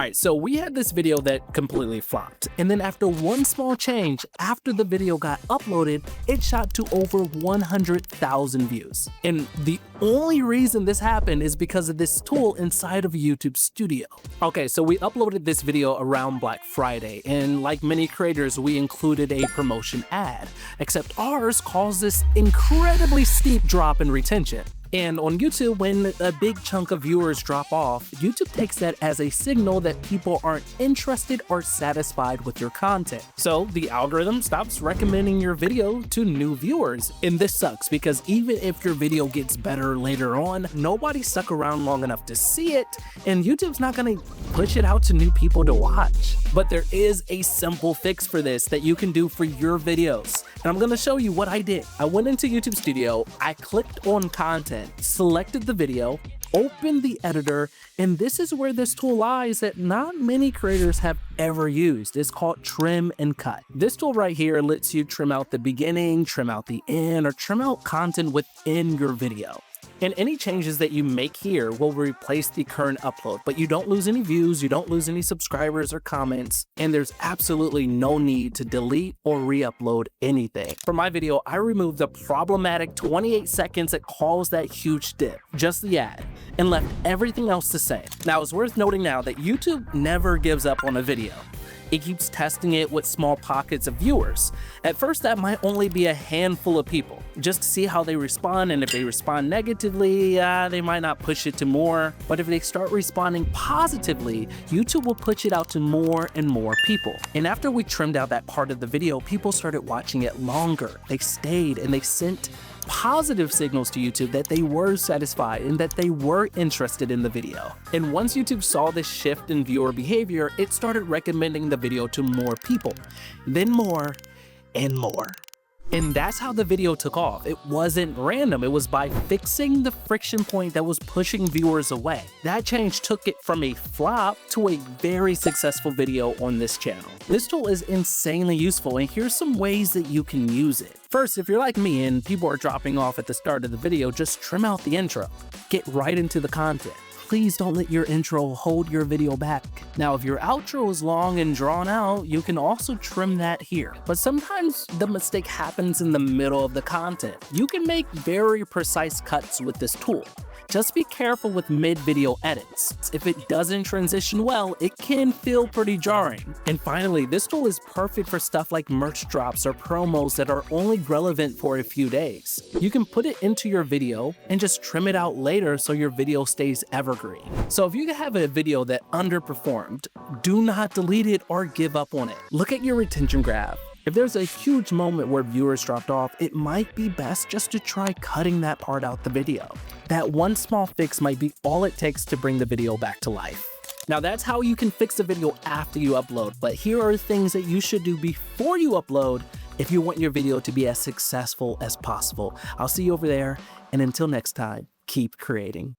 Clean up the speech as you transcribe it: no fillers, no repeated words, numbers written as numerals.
Alright, so we had this video that completely flopped, and then after one small change, after the video got uploaded, it shot to over 100,000 views. And the only reason this happened is because of this tool inside of YouTube Studio. Okay, so we uploaded this video around Black Friday, and like many creators, we included a promotion ad, except ours caused this incredibly steep drop in retention. And on YouTube, when a big chunk of viewers drop off, YouTube takes that as a signal that people aren't interested or satisfied with your content. So the algorithm stops recommending your video to new viewers. And this sucks because even if your video gets better later on, nobody stuck around long enough to see it, and YouTube's not gonna push it out to new people to watch. But there is a simple fix for this that you can do for your videos. And I'm gonna show you what I did. I went into YouTube Studio, I clicked on content, selected the video, opened the editor, and this is where this tool lies that not many creators have ever used. It's called Trim and Cut. This tool right here lets you trim out the beginning, trim out the end, or trim out content within your video. And any changes that you make here will replace the current upload, but you don't lose any views, you don't lose any subscribers or comments, and there's absolutely no need to delete or re-upload anything. For my video, I removed the problematic 28 seconds that caused that huge dip, just the ad, and left everything else the same. Now, it's worth noting now that YouTube never gives up on a video. It keeps testing it with small pockets of viewers. At first, that might only be a handful of people, just to see how they respond, and if they respond negatively, they might not push it to more. But if they start responding positively, YouTube will push it out to more and more people. And after we trimmed out that part of the video, people started watching it longer. They stayed, and they sent positive signals to YouTube that they were satisfied and that they were interested in the video. And once YouTube saw this shift in viewer behavior, it started recommending the video to more people, then more and more. And that's how the video took off. It wasn't random, it was by fixing the friction point that was pushing viewers away. That change took it from a flop to a very successful video on this channel. This tool is insanely useful, and here's some ways that you can use it. First, if you're like me and people are dropping off at the start of the video, just trim out the intro. Get right into the content. Please don't let your intro hold your video back. Now, if your outro is long and drawn out, you can also trim that here. But sometimes the mistake happens in the middle of the content. You can make very precise cuts with this tool. Just be careful with mid-video edits. If it doesn't transition well, it can feel pretty jarring. And finally, this tool is perfect for stuff like merch drops or promos that are only relevant for a few days. You can put it into your video and just trim it out later so your video stays evergreen. So if you have a video that underperformed, do not delete it or give up on it. Look at your retention graph. If there's a huge moment where viewers dropped off, it might be best just to try cutting that part out the video. That one small fix might be all it takes to bring the video back to life. Now, that's how you can fix a video after you upload, but here are things that you should do before you upload if you want your video to be as successful as possible. I'll see you over there, and until next time, keep creating.